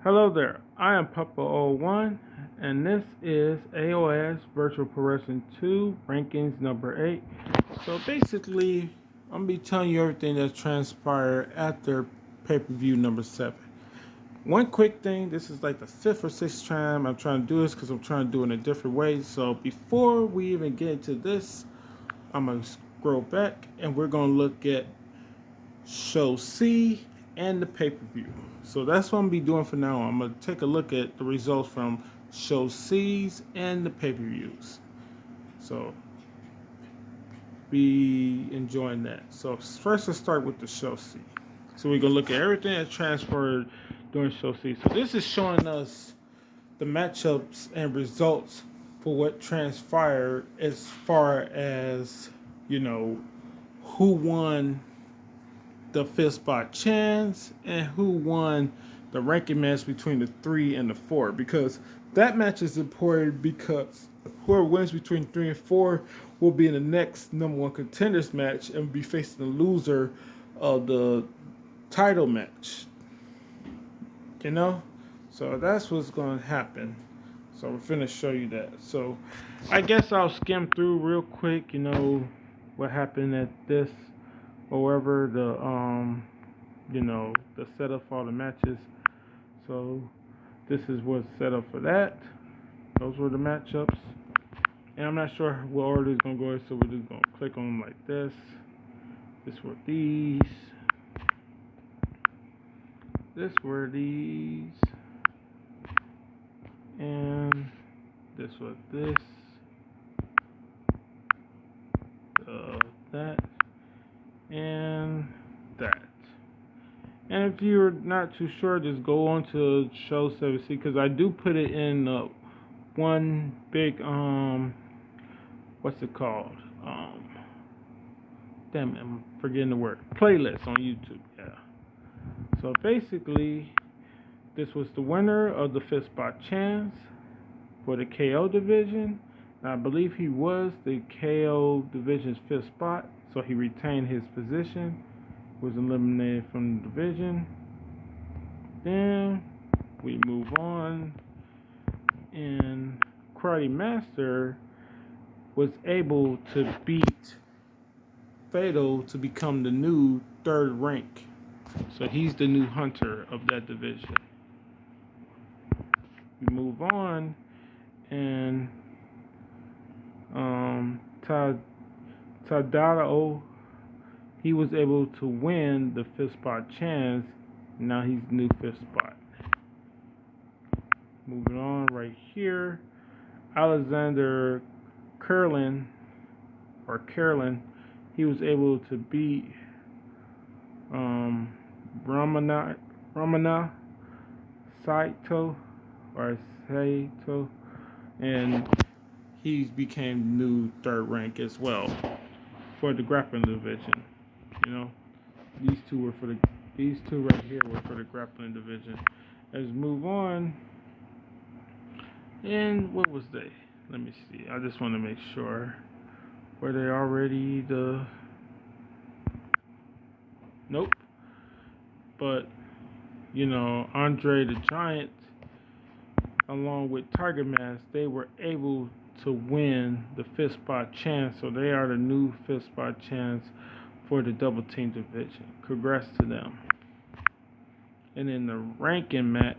Hello there, I am Papa01, and this is AOS Virtual Pro Wrestling 2 Rankings number 8. So basically, I'm going to be telling you everything that transpired after pay-per-view number 7. One quick thing, this is like the 5th or 6th time I'm trying to do this because I'm trying to do it in a different way. So before we even get into this, I'm going to scroll back and we're going to look at Show C and the pay-per-view. So that's what I'm gonna be doing for now. I'm gonna take a look at the results from Show C's and the pay-per-views. So be enjoying that. So first let's start with the Show C. So we're gonna look at everything that transferred during Show C. So this is showing us the matchups and results for what transpired as far as, who won the fifth spot chance and who won the ranking match between the 3 and the 4, because that match is important because whoever wins between 3 and 4 will be in the next number 1 contenders match and be facing the loser of the title match. So that's what's going to happen. So we're finna show you that. So I guess I'll skim through real quick, what happened at this or wherever the setup for all the matches. So this is what's set up for that. Those were the matchups. And I'm not sure what order is gonna go in, so we're just gonna click on them like this. This were these. This were these. And this was this. That. And that. And if you're not too sure, just go on to Show 7C because I do put it in one big what's it called? Damn it, I'm forgetting the word. Playlist on YouTube. Yeah. So basically, this was the winner of the fifth spot chance for the KO division. And I believe he was the KO division's fifth spot, so he retained his position. Was eliminated from the division. Then we move on, and Karate Master was able to beat Fatal to become the new third rank. So he's the new hunter of that division. We move on, and Tadao, he was able to win the fifth spot chance. Now he's the new fifth spot. Moving on right here, Alexander Carlin, he was able to beat Ramana Saito, and he became new third rank as well for the grappling division. These two right here were for the grappling division. Let's move on. And what was they? Let me see. I just want to make sure. Were they already the... Nope. But, Andre the Giant, along with Tiger Mask, they were able to win the fifth spot chance. So they are the new fifth spot chance for the double team division. Congrats to them. And in the ranking match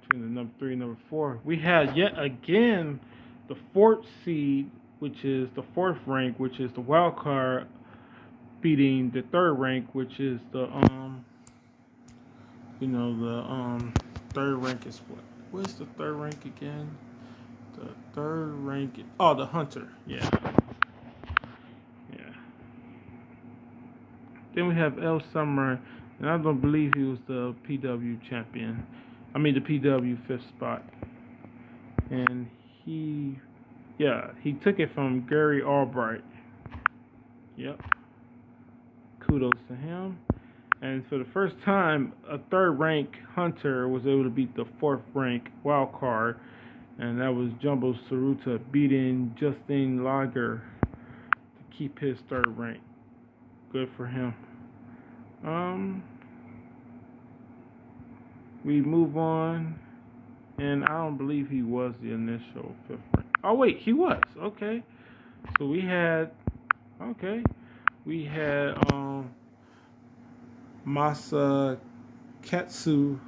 between the number 3 and number 4, we had yet again the 4th seed, which is the 4th rank, which is the wild card, beating the 3rd rank, which is the 3rd rank is what? What's the 3rd rank again? The 3rd rank, the hunter. Yeah. Then we have El Summer, and I don't believe he was the PW champion. I mean the PW 5th spot. And he took it from Gary Albright. Yep. Kudos to him. And for the first time, a 3rd rank hunter was able to beat the 4th rank wild card, and that was Jumbo Saruta beating Justin Lager to keep his 3rd rank. Good for him. we move on, and I don't believe he was the initial fifth rank. Oh wait, he was. Okay, so we had Masa Katsu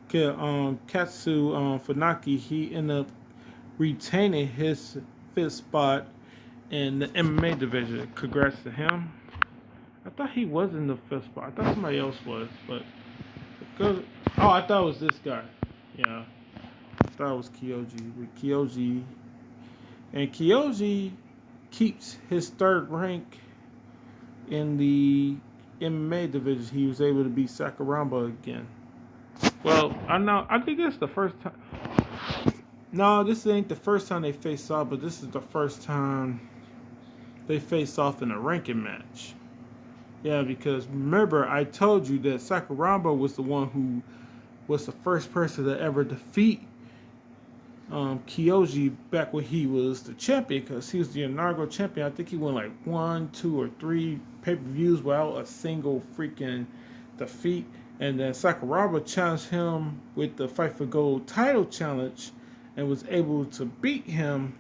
Funaki. He ended up retaining his fifth spot in the MMA division. Congrats to him. I thought he was in the fifth spot. I thought somebody else was, but good. Oh, I thought it was this guy. Yeah, I thought it was Kyoji. With Kyoji, and Kyoji keeps his third rank in the MMA division. He was able to beat Sakuraba again. Well, I know. I think it's the first time. No, this ain't the first time they face off, but this is the first time they face off in a ranking match. Yeah, because remember, I told you that Sakuraba was the one who was the first person to ever defeat Kyoji back when he was the champion, because he was the inaugural champion. I think he won like 1, 2, or 3 pay-per-views without a single freaking defeat. And then Sakuraba challenged him with the Fight for Gold title challenge and was able to beat him.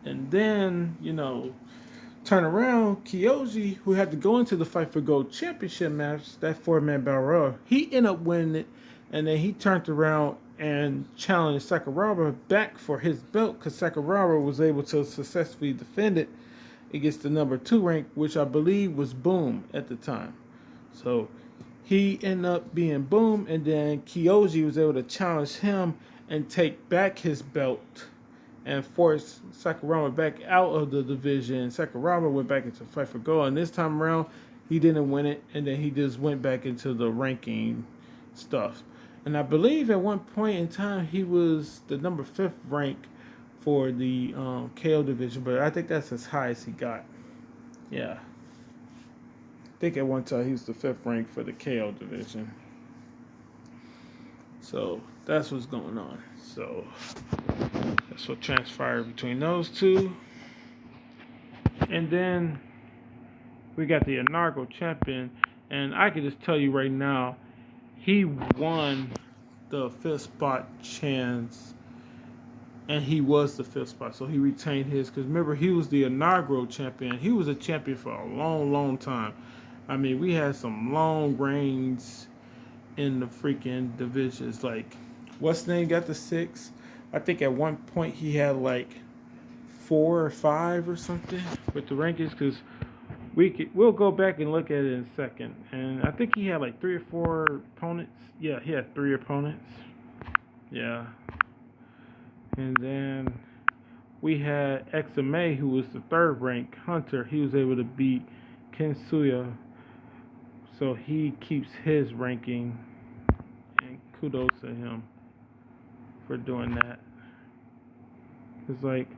And then, turn around, Kyoji, who had to go into the Fight for Gold championship match, that 4-man battle royal, he ended up winning it. And then he turned around and challenged Sakuraba back for his belt, because Sakuraba was able to successfully defend it against the number 2 rank, which I believe was Boom at the time. So he ended up being Boom, and then Kyoji was able to challenge him and take back his belt and force Sakuraba back out of the division. Sakuraba went back into Fight for Gold, and this time around, he didn't win it, and then he just went back into the ranking stuff. And I believe at one point in time, he was the number 5th rank for the KO division, but I think that's as high as he got. Yeah. I think at one time he was the 5th rank for the KO division. So that's what's going on. So that's what transpired between those two. And then we got the inaugural champion. And I can just tell you right now, he won the 5th spot chance. And he was the 5th spot. So he retained his. Because remember, he was the inaugural champion. He was a champion for a long, long time. I mean, we had some long reigns in the freaking divisions. Like, what's his name got the 6? I think at one point he had like 4 or 5 or something with the rankings, because we'll go back and look at it in a second. And I think he had like 3 or 4 opponents. Yeah, he had 3 opponents. Yeah. And then we had XMA, who was the 3rd rank Hunter. He was able to beat Kensuya, so he keeps his ranking, and kudos to him for doing that. It's like,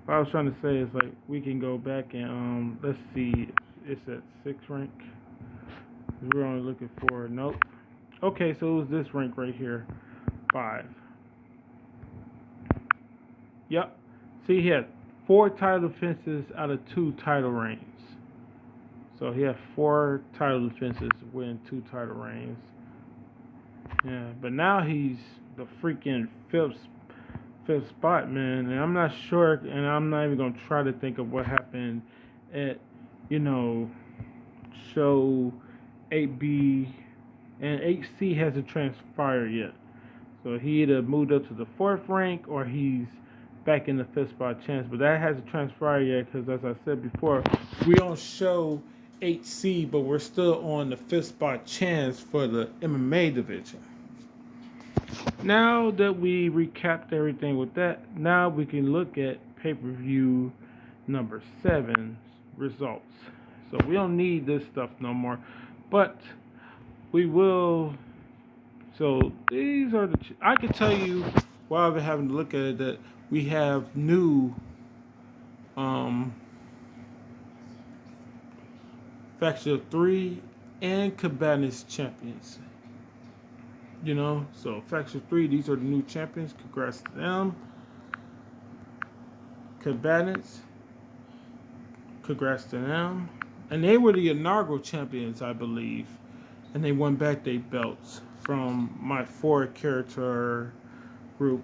what I was trying to say is like, we can go back and let's see, it's at 6th rank. We're only looking for, nope. Okay, so it was this rank right here, 5. Yep. See, he had 4 title defenses out of 2 title reigns. So he had 4 title defenses, win 2 title reigns. Yeah, but now he's the freaking 5th spot, man. And I'm not sure, and I'm not even gonna try to think of what happened at, show 8B, and 8C hasn't transpired yet. So he either moved up to the 4th rank or he's back in the 5th spot chance. But that hasn't transpired yet, because as I said before, we don't show 8C, but we're still on the 5th spot chance for the MMA division. Now that we recapped everything with that, now we can look at pay-per-view number 7's results. So we don't need this stuff no more, but we will. So these are the. I can tell you, while I've been having to look at it, that we have new Faction 3 and Cabanas champions. So Faction 3, these are the new champions. Congrats to them. Cabanas, congrats to them. And they were the inaugural champions, I believe. and they won back their belts from my 4 character group.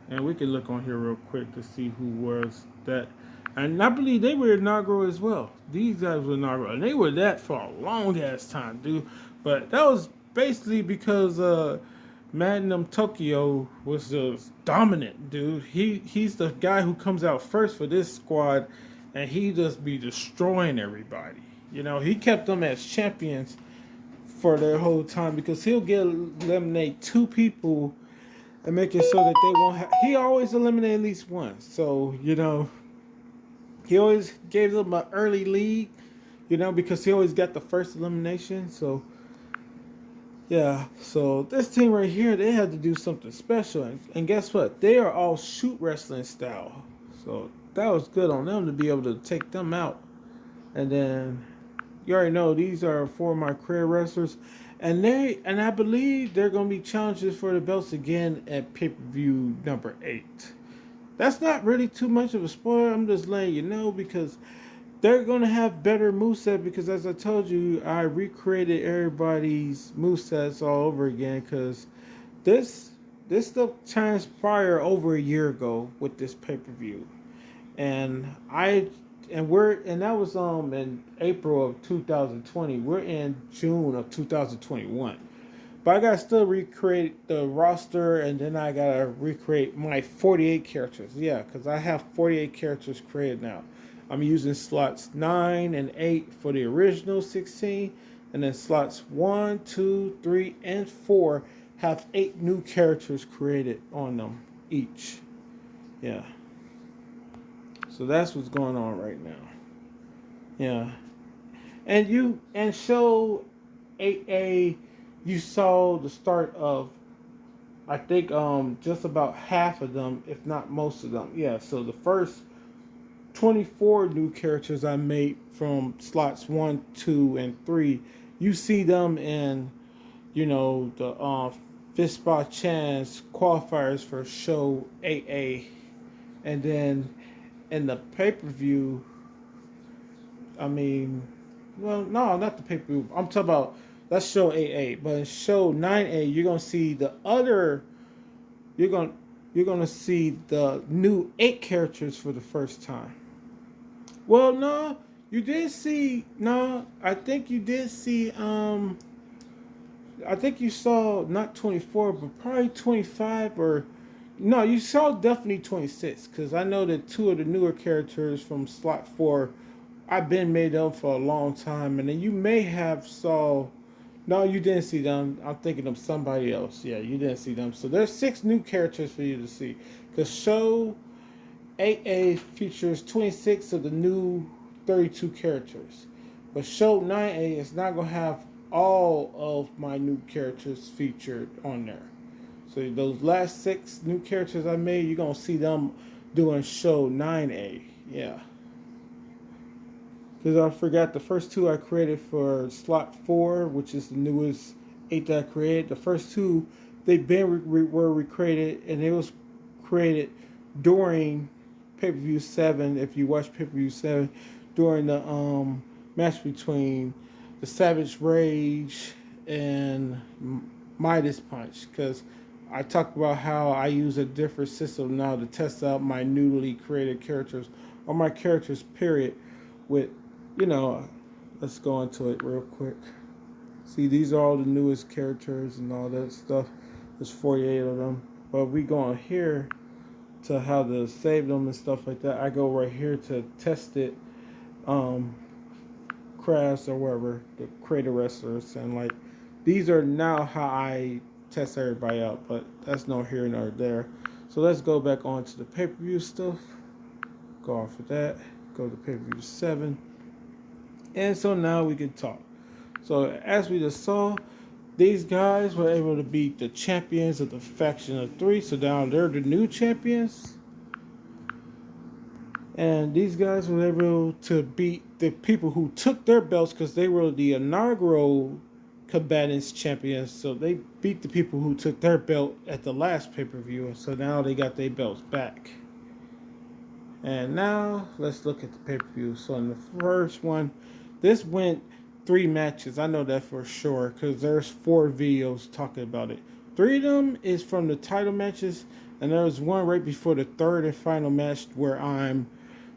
And we can look on here real quick to see who was that. And I believe they were inaugural as well. These guys were inaugural, and they were that for a long ass time, dude. But that was basically because Magnum Tokyo was just dominant, dude. He's the guy who comes out first for this squad, and he just be destroying everybody. You know, he kept them as champions for their whole time because he'll eliminate 2 people and make it so that they won't have. He always eliminated at least one. So, you know, he always gave them an early lead, you know, because he always got the first elimination. So, yeah. So, this team right here, they had to do something special. And guess what? They are all shoot wrestling style. So, that was good on them to be able to take them out. And then, you already know, these are 4 of my career wrestlers. And I believe they're going to be challenges for the belts again at pay-per-view number 8. That's not really too much of a spoiler. I'm just letting you know because they're going to have better moveset because, as I told you, I recreated everybody's movesets all over again because this stuff transpired over a year ago with this pay-per-view. And that was in April of 2020. We're in June of 2021. But I gotta still recreate the roster, and then I gotta recreate my 48 characters. Yeah, because I have 48 characters created now. I'm using slots 9 and 8 for the original 16, and then slots 1, 2, 3, and 4 have 8 new characters created on them each. Yeah. So that's what's going on right now. Yeah. And show 8A, you saw the start of, I think, just about half of them, if not most of them. Yeah, so the first 24 new characters I made from slots 1, 2, and 3, you see them in, you know, the Fistball Chance qualifiers for show 8A. And then in the pay-per-view, I mean, well, no, not the pay-per-view. I'm talking about, that's show 8A. But in show 9A, you're gonna see the other. You're gonna see the new 8 characters for the first time. Well, no, you did see. No, I think you did see. I think you saw not 24, but probably 25 or. No, you saw definitely 26 because I know that 2 of the newer characters from slot 4. I've been made up for a long time, and then you may have saw. No, you didn't see them. I'm thinking of somebody else. Yeah, you didn't see them. So there's 6 new characters for you to see. Because show 8A features 26 of the new 32 characters, but show 9A is not gonna have all of my new characters featured on there. So those last 6 new characters I made, you're gonna see them doing show 9A. Yeah. Because I forgot the first 2 I created for slot 4, which is the newest 8 that I created. The first 2, they've been were recreated, and it was created during pay-per-view 7. If you watch pay-per-view 7, during the match between the Savage Rage and Midas Punch, because I talked about how I use a different system now to test out my newly created characters, or my characters, period, with, you know, let's go into it real quick. See, these are all the newest characters and all that stuff. There's 48 of them. But we go on here to how to save them and stuff like that. I go right here to test it, crafts or wherever, the creator wrestlers. And like, these are now how I test everybody out. But that's no here nor there. So let's go back on to the pay-per-view stuff. Go off of that. Go to pay-per-view 7. And so now we can talk. So as we just saw, these guys were able to beat the champions of the faction of 3. So now they're the new champions. And these guys were able to beat the people who took their belts because they were the inaugural combatants champions. So they beat the people who took their belt at the last pay-per-view. And so now they got their belts back. And now let's look at the pay-per-view. So in the first one, this went 3 matches. I know that for sure because there's 4 videos talking about it. 3 of them is from the title matches, and there was one right before the third and final match where I'm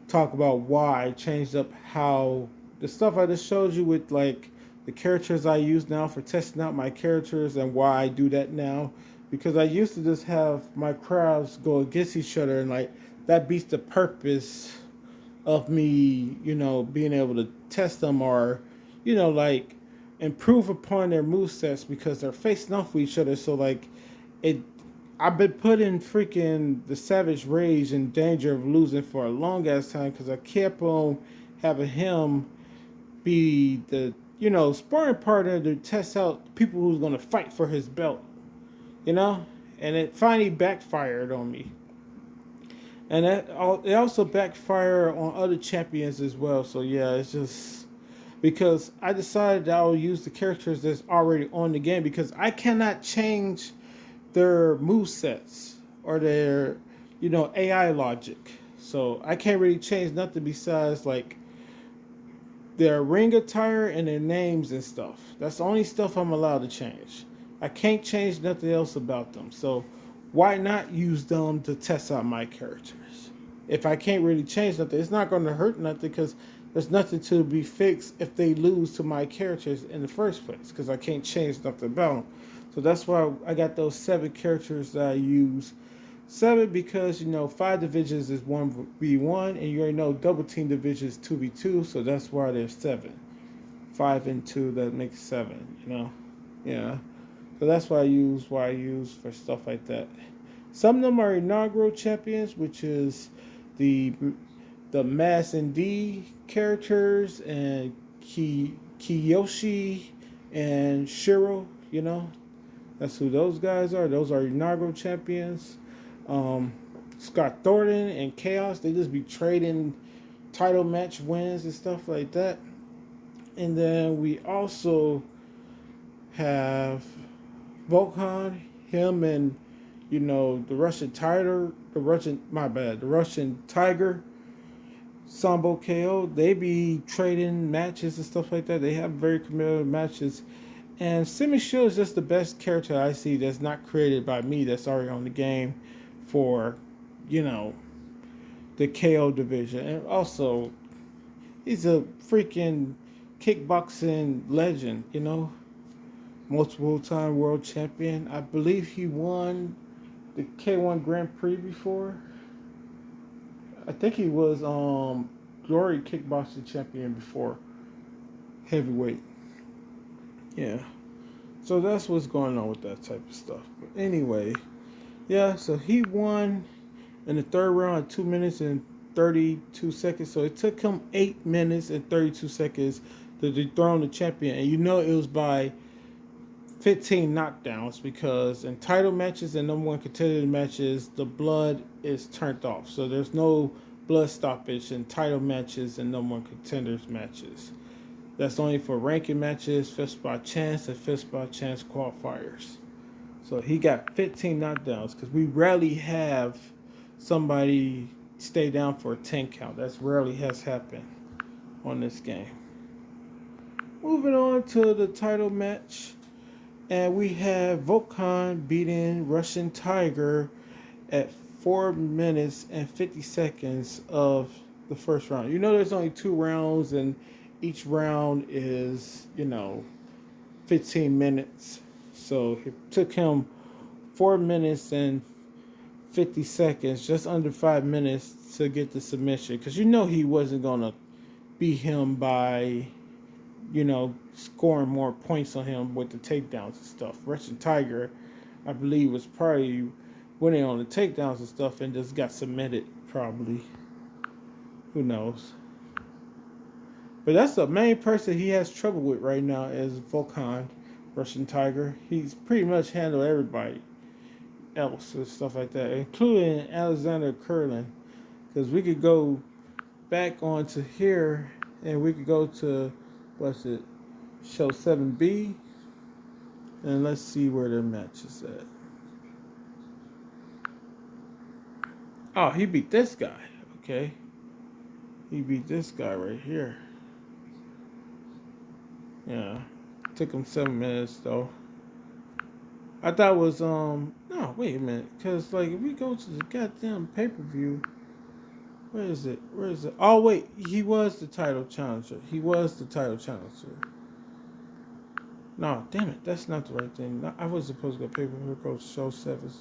talk about why I changed up how the stuff I just showed you with like the characters I use now for testing out my characters and why I do that now. Because I used to just have my crowds go against each other and like that beats the purpose of me, being able to test them or, like improve upon their move sets because they're facing off with each other. So like it I've been putting freaking the Savage Rage in danger of losing for a long ass time because I kept on having him be the sparring partner to test out people who's gonna fight for his belt, and it finally backfired on me. And it also backfired on other champions as well. So yeah, it's just because I decided that I will use the characters that's already on the game because I cannot change their move sets or their AI logic. So I can't really change nothing besides like their ring attire and their names and stuff. That's the only stuff I'm allowed to change. I can't change nothing else about them. So why not use them to test out my characters? If I can't really change nothing, it's not going to hurt nothing because there's nothing to be fixed if they lose to my characters in the first place because I can't change nothing about them. So that's why I got those 7 characters that I use. 7 because 5 divisions is 1v1 and you already know double team divisions 2v2, so that's why there's 7. 5 and 2 that makes 7, Yeah. So that's why I use for stuff like that. Some of them are inaugural champions, which is the Mass and D characters and Kiyoshi and Shiro, That's who those guys are. Those are inaugural champions. Scott Thornton and Chaos, they just be trading title match wins and stuff like that. And then we also have Volkan, him and the Russian Tiger, Sambo KO. They be trading matches and stuff like that. They have very competitive matches. And Simi Shield is just the best character I see that's not created by me, that's already on the game for, the KO division. And also, he's a freaking kickboxing legend, multiple time world champion. I believe he won the K1 Grand Prix before. I think he was Glory kickboxing champion before heavyweight. Yeah. So that's what's going on with that type of stuff. But anyway, yeah, so he won in the third round 2 minutes and 32 seconds. So it took him 8 minutes and 32 seconds to dethrone the champion. And it was by 15 knockdowns because in title matches and number 1 contender matches, the blood is turned off. So there's no blood stoppage in title matches and number 1 contenders matches. That's only for ranking matches, fifth spot chance, and fifth spot chance qualifiers. So he got 15 knockdowns because we rarely have somebody stay down for a 10 count. That's rarely has happened on this game. Moving on to the title match. And we have Volkan beating Russian Tiger at 4 minutes and 50 seconds of the first round. There's only 2 rounds and each round is, 15 minutes. So it took him 4 minutes and 50 seconds, just under 5 minutes to get the submission. Because he wasn't going to beat him by, scoring more points on him with the takedowns and stuff. Russian Tiger, I believe, was probably winning on the takedowns and stuff and just got submitted, probably. Who knows? But that's the main person he has trouble with right now is Volkan, Russian Tiger. He's pretty much handled everybody else and stuff like that, including Alexander Kurland. Because we could go back onto here and we could go to, show 7B. And let's see where the match is at. Oh, he beat this guy. Okay. He beat this guy right here. Yeah, took him 7 minutes though. I thought it was no, wait a minute, cause like if we go to the goddamn pay per view, where is it? Where is it? Oh wait, he was the title challenger. He was the title challenger. No, damn it, that's not the right thing. I was supposed to go pay per view. Go show 7.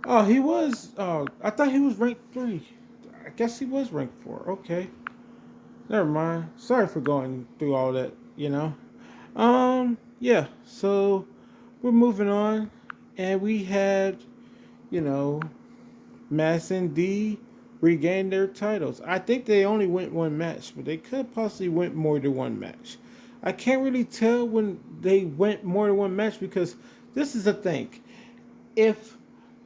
Oh, he was. I thought he was ranked 3. I guess he was ranked 4. Okay, never mind. Sorry for going through all that. Yeah. So we're moving on, and we had, you know, Mass and D regained their titles. I think they only went one match, but they could possibly went more than one match. I can't really tell when they went more than one match because this is the thing. If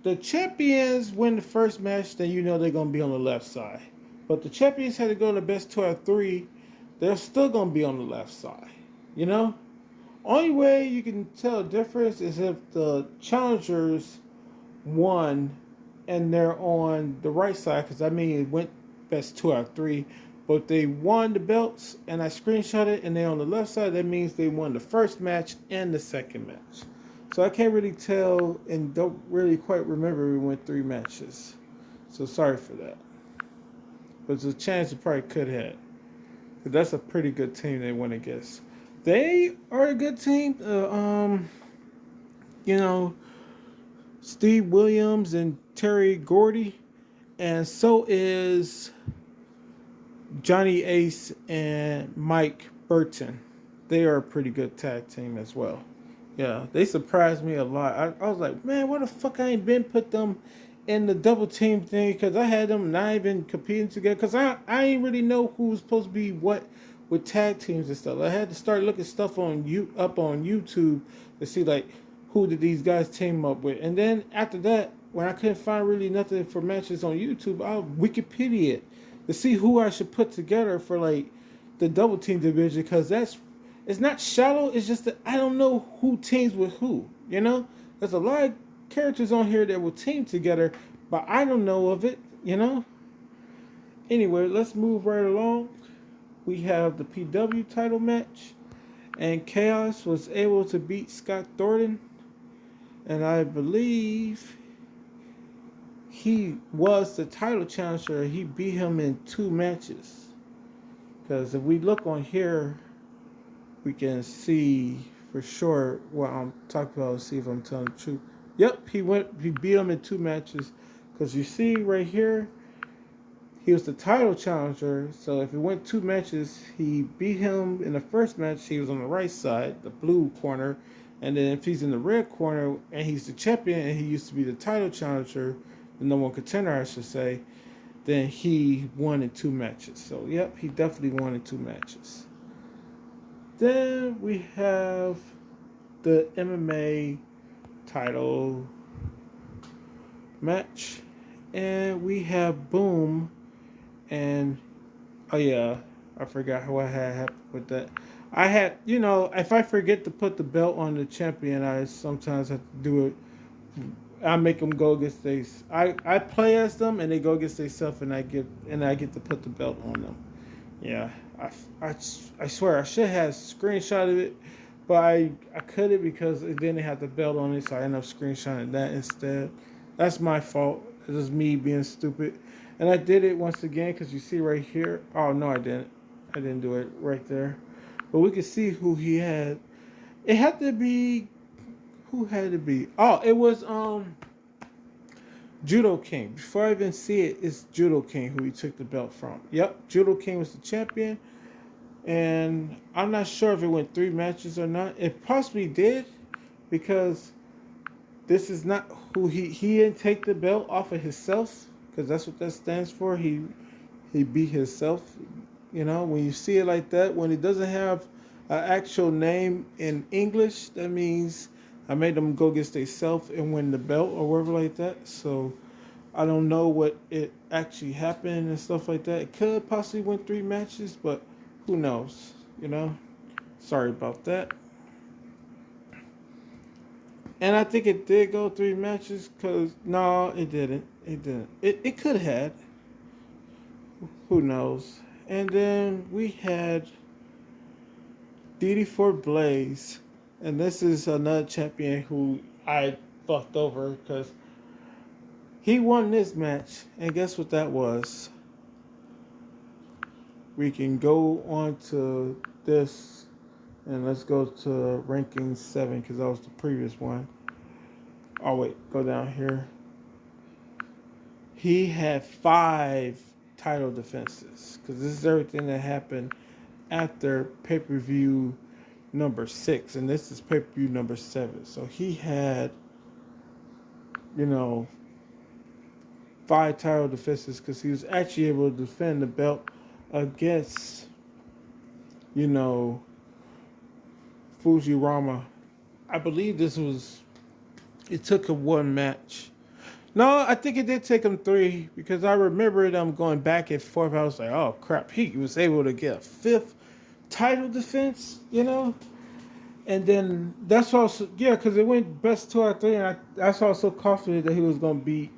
the champions win the first match, then you know they're gonna be on the left side. But the champions had to go to the best 2 out of 3. They're still gonna be on the left side. You know. Only way you can tell a difference is if the challengers won and they're on the right side, because I mean it went best 2 out of 3, but they won the belts and I screenshot it and they're on the left side. That means they won the first match and the second match. So I can't really tell and don't really quite remember we went 3 matches. So sorry for that. But there's a chance you probably could have. But that's a pretty good team they went against. They are a good team. You know, Steve Williams and Terry Gordy, and so is Johnny Ace and Mike Burton. They are a pretty good tag team as well. Yeah, they surprised me a lot. I was like, man, why the fuck I ain't been put them in the double team thing? Because I had them not even competing together. Because I ain't really know who was supposed to be what with tag teams and stuff. I had to start looking stuff on YouTube to see like who did these guys team up with. And then after that, when I couldn't find really nothing for matches on YouTube, I Wikipedia it to see who I should put together for like the double team division, because it's not shallow. It's just that I don't know who teams with who. There's a lot of characters on here that will team together, but I don't know of it. Anyway, let's move right along. We have the PW title match, and Chaos was able to beat Scott Thornton, and I believe he was the title challenger. He beat him in 2 matches. Because if we look on here, we can see for sure what I'm talking about. See if I'm telling the truth. Yep, he beat him in 2 matches. Because you see right here, he was the title challenger. So if he went 2 matches, he beat him in the first match. He was on the right side, the blue corner. And then if he's in the red corner and he's the champion and he used to be the title challenger, the number 1 contender, I should say, then he won in 2 matches. So, yep, he definitely won in 2 matches. Then we have the MMA title match. And we have Boom. And, oh yeah, I forgot what had happened with that. I had, if I forget to put the belt on the champion, I sometimes have to do it. I make them go against they. I play as them and they go against themselves, and I get to put the belt on them. Yeah, I swear I should have screenshotted it, but I couldn't because it didn't have the belt on it, so I ended up screenshotting that instead. That's my fault. It's just me being stupid, and I did it once again because you see right here. Oh no, I didn't. I didn't do it right there, but we can see who he had. It had to be. Who had to be? Oh, it was Judo King. Before I even see it, it's Judo King who he took the belt from. Yep, Judo King was the champion, and I'm not sure if it went 3 matches or not. It possibly did, because this is not who he didn't take the belt off of himself, because that's what that stands for. He beat himself. When you see it like that, when it doesn't have an actual name in English, that means I made them go against themselves and win the belt or whatever like that. So I don't know what it actually happened and stuff like that. It could possibly win 3 matches, but who knows? Sorry about that. And I think it did go 3 matches, because no, it didn't. It didn't. It could have. Who knows? And then we had DD4 Blaze, and this is another champion who I fucked over because he won this match, and guess what that was? We can go on to this, and let's go to ranking 7 because that was the previous one. Oh wait, go down here. He had 5 title defenses because this is everything that happened after pay-per-view number 6, and this is pay-per-view number 7. So he had, 5 title defenses because he was actually able to defend the belt against, Fujirama. I believe it took him 1 match. No, I think it did take him 3 because I remember them going back and forth. I was like, oh crap, he was able to get a 5th title defense, And then that's why, because it went best 2 out of 3, and that's why I was so confident that he was gonna beat,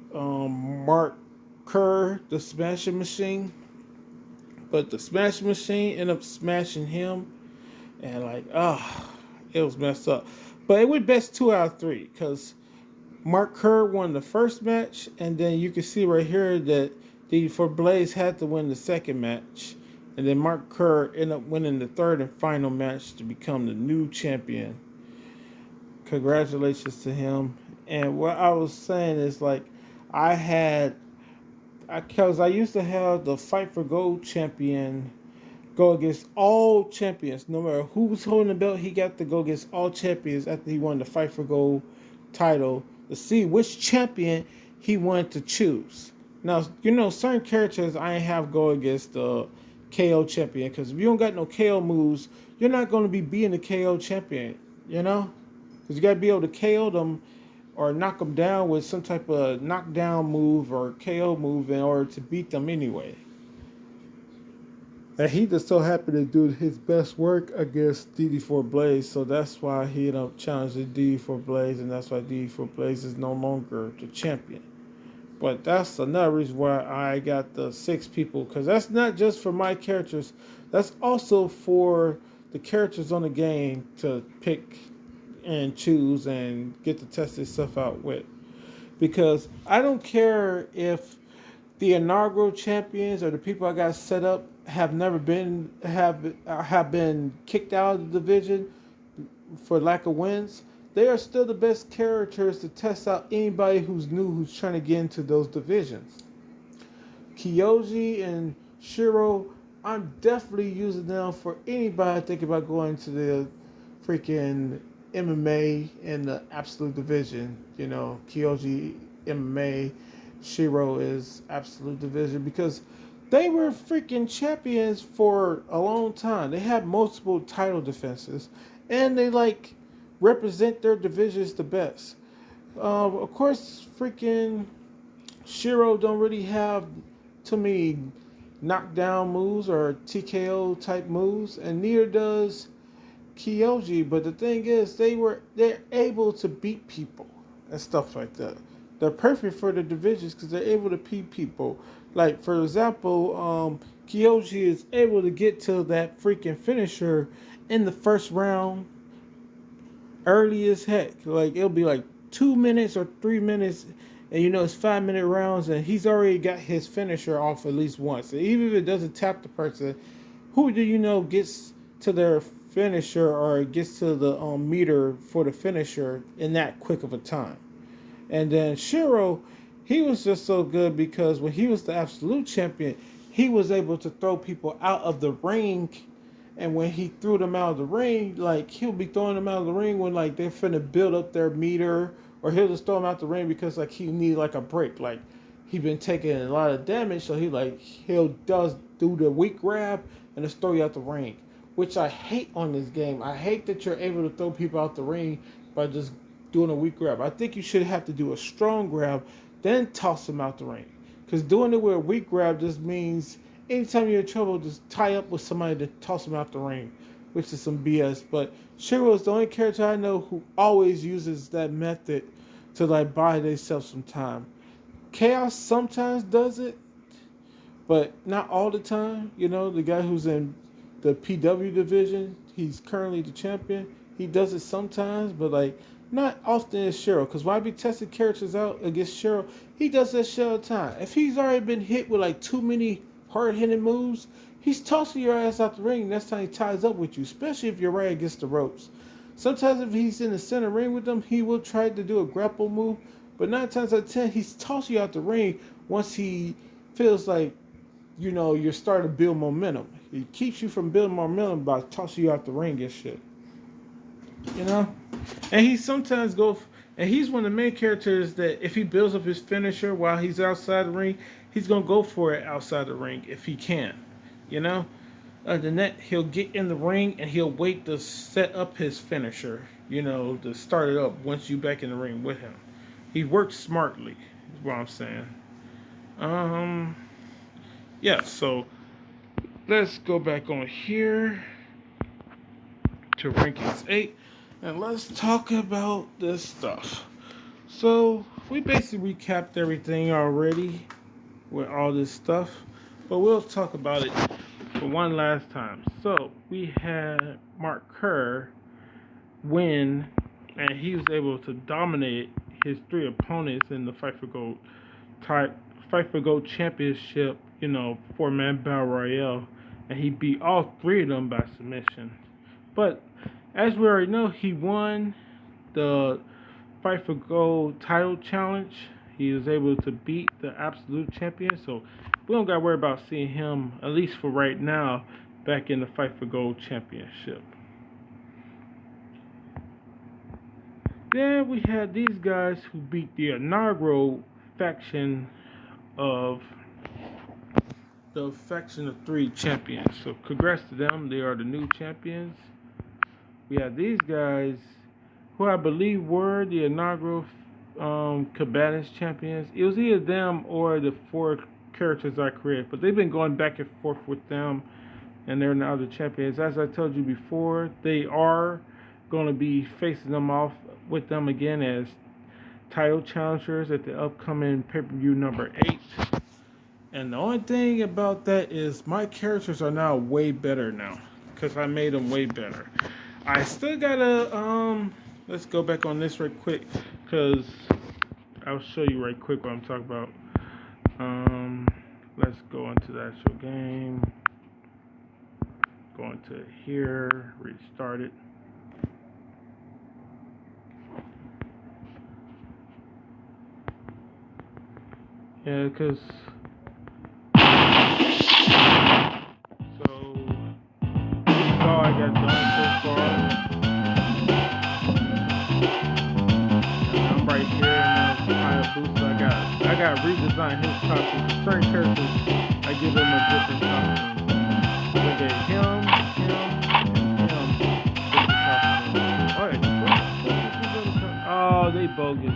Mark Kerr, the Smashing Machine. But the Smashing Machine ended up smashing him, and it was messed up. But it went best 2 out of 3 because Mark Kerr won the first match, and then you can see right here that DD4 Blaze had to win the second match, and then Mark Kerr ended up winning the third and final match to become the new champion. Congratulations to him. And what I was saying is because I used to have the Fight for Gold champion go against all champions. No matter who was holding the belt, he got to go against all champions after he won the Fight for Gold title to see which champion he wanted to choose. Now, certain characters I ain't have go against the KO champion because if you don't got no KO moves, you're not going to be being the KO champion, Because you got to be able to KO them or knock them down with some type of knockdown move or KO move in order to beat them anyway. And he just so happened to do his best work against DD4 Blaze, so that's why he ended up challenging DD4 Blaze, and that's why DD4 Blaze is no longer the champion. But that's another reason why I got the 6 people, because that's not just for my characters, that's also for the characters on the game to pick and choose and get to test this stuff out with. Because I don't care if the inaugural champions or the people I got set up have been kicked out of the division for lack of wins. They are still the best characters to test out anybody who's new who's trying to get into those divisions. Kyoji and Shiro, I'm definitely using them for anybody thinking about going to the freaking MMA in the Absolute division. Kyoji MMA, Shiro is Absolute division because they were freaking champions for a long time. They had multiple title defenses, and they represent their divisions the best. Of course, freaking Shiro don't really have too many knockdown moves or TKO type moves, and neither does Kyoji. But the thing is, they're able to beat people and stuff like that. They're perfect for the divisions because they're able to beat people. Like, for example, Kyoji is able to get to that freaking finisher in the first round early as heck. It'll be 2 minutes or 3 minutes, and it's 5-minute rounds, and he's already got his finisher off at least once. And even if it doesn't tap the person, who do you know gets to their finisher or gets to the meter for the finisher in that quick of a time? And then Shiro, he was just so good because when he was the Absolute champion, he was able to throw people out of the ring. And when he threw them out of the ring, he'll be throwing them out of the ring when they're finna build up their meter, or he'll just throw them out the ring because he need a break. He been taking a lot of damage, so he'll do the weak grab and just throw you out the ring, which I hate on this game. I hate that you're able to throw people out the ring by just doing a weak grab. I think you should have to do a strong grab, then toss them out the ring. Because doing it with a weak grab just means anytime you're in trouble, just tie up with somebody to toss them out the ring, which is some BS. But Shiro is the only character I know who always uses that method to buy themselves some time. Chaos sometimes does it, but not all the time. You know, the guy who's in the PW division, he's currently the champion. He does it sometimes, but like not often as Cheryl. Because when I be testing characters out against Cheryl, he does that shit all the time. If he's already been hit with like too many hard hitting moves, he's tossing your ass out the ring. Next time he ties up with you, especially if you're right against the ropes. Sometimes if he's in the center ring with them, he will try to do a grapple move. But 9 times out of 10, he's tossing you out the ring once he feels like, you know, you're starting to build momentum. He keeps you from building momentum by tossing you out the ring and shit. You know? And he sometimes and he's one of the main characters that if he builds up his finisher while he's outside the ring, he's going to go for it outside the ring if he can. You know? Other than that, he'll get in the ring and he'll wait to set up his finisher, you know, to start it up once you back in the ring with him. He works smartly, is what I'm saying. Yeah, so let's go back on here to rankings 8 and let's talk about this stuff. So we basically recapped everything already with all this stuff, but we'll talk about it for one last time. So we had Mark Kerr win, and he was able to dominate his 3 opponents in the Fight for Gold Championship, you know, 4-man battle royale, and he beat all 3 of them by submission. But as we already know, he won the Fight for Gold title challenge. He was able to beat the absolute champion, so we don't got to worry about seeing him, at least for right now, back in the Fight for Gold championship. Then we had these guys who beat the inaugural faction of the faction of 3 champions. So congrats to them. They are the new champions. We had these guys who I believe were the inaugural Combatants champions. It was either them or the 4 characters I created, but they've been going back and forth with them, and they're now the champions. As I told you before, they are going to be facing them off with them again as title challengers at the upcoming pay-per-view number 8. And the only thing about that is my characters are now way better now because I made them way better. I still gotta let's go back on this right quick because I'll show you right quick what I'm talking about. Let's go into the actual game. Go into here, restart it. Yeah, because so this is all I got done so far. And I'm right here in the Hayabusa. I got redesigned his costume. Certain characters, I give them a different costume. I gave him, different costume. Oh, they bogus.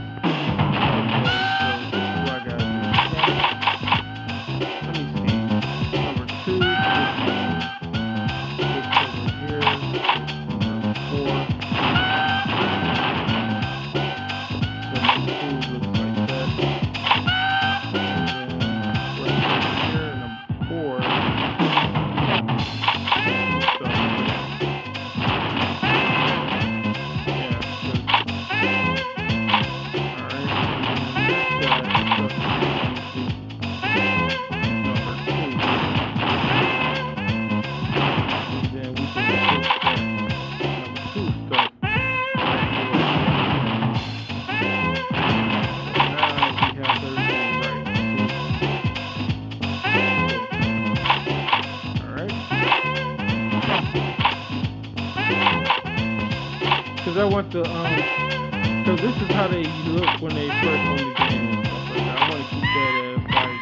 I want the because this is how they look when they first on the game and stuff like that. I want to keep that as like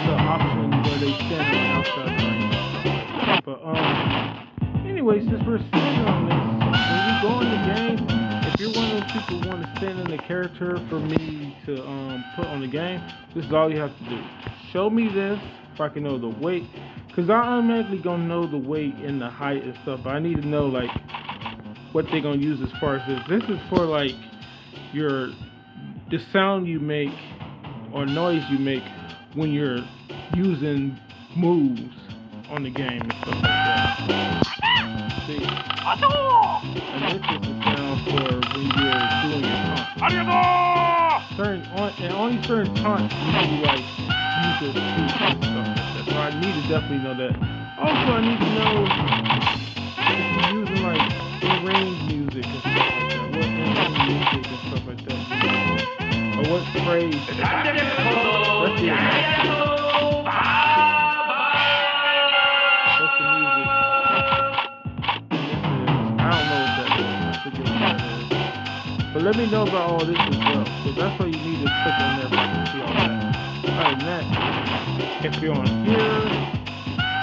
the option where they stand on the outside ring and stuff like that. But anyway, since we're sitting on this, when we go in the game, if you're one of those people who want to send in the character for me to put on the game, this is all you have to do. Show me this if I can know the weight, because I automatically gonna know the weight and the height and stuff. But I need to know like what they're gonna use as far as this. This is for like the sound you make or noise you make when you're using moves on the game and stuff like that. See? And this is the sound for when you're doing your taunt. And only certain taunts you like use your speech and stuff like that. So I need to definitely know that. Also, I need to know if you're using like in-range music and stuff like that. What in-range music and stuff like that. Or what phrase. Let's see it. But let me know about all this as well. So that's why you need to click on there so you can see all that. Other than that, if you're on here,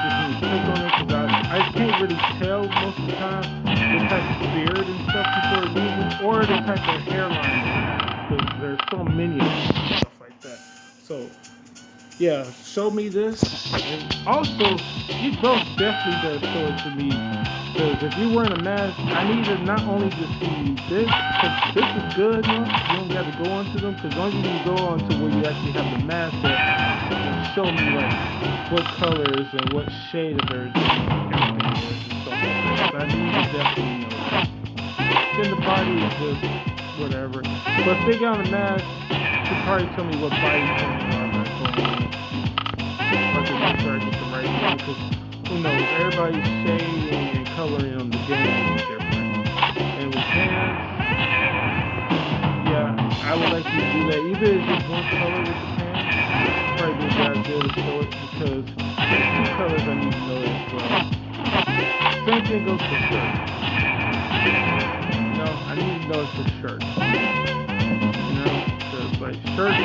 just need to click on it because I can't really tell most of the time the type of beard and stuff people are using or the type of hairline because there's so many of them and stuff like that. So yeah, show me this. And also, you both definitely gotta show it to me. Because if you're wearing a mask, I need to not only just see this, because this is good enough, you don't got to go onto them, because once you can go onto where you actually have the mask that can show me like what colors and what shade of everything is and stuff like that. So I need to definitely know that. Then the body is just whatever. But if they got a mask, you can probably tell me what body tone they are. Sure I get the right one because who knows, everybody's shading and coloring on the game is different. And with hands, yeah, I would like you to do that. Even if it's just one color with the pants, probably be a good idea to show it because there's two colors I need to know as well. Same thing goes for shirts. You know, I need to know it's for shirts. You know, because like shirts,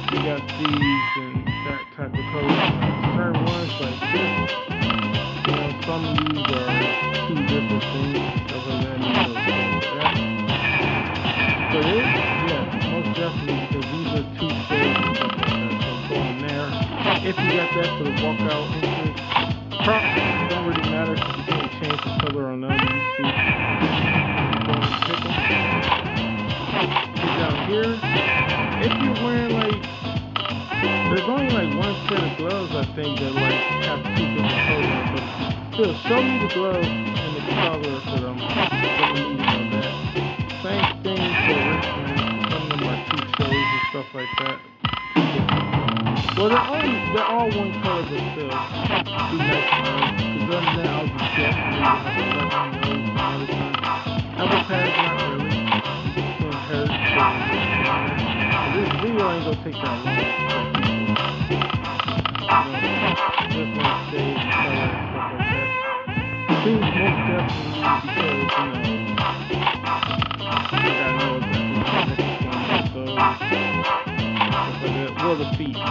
you got these and that type of color. Certain ones like this, you know, some of these are two different things, stuff like that, you know, that. So this, yeah, most definitely, because these are two shades and stuff like that. So go in there. If you got that for the walkout interest, props don't really matter because you can't change the color on them. You see, go and pick them. Get down here. If you're wearing like, there's only like one set of gloves I think that like have two different colors, but still show me the gloves and the color for them. Let me know that. Same thing for wristbands. Some of them are two shades and stuff like that. Well, they're all one color, but still be nice to know. Because other than that, I'll just guess and then you'll have to let me know some other time. Elbow pads, not really. It's hurt. This video ain't gonna take that long. Just want to say and color and stuff like that. Things most definitely because, you know, I gotta know exactly what the next one is, so stuff like that. Well, the feet. You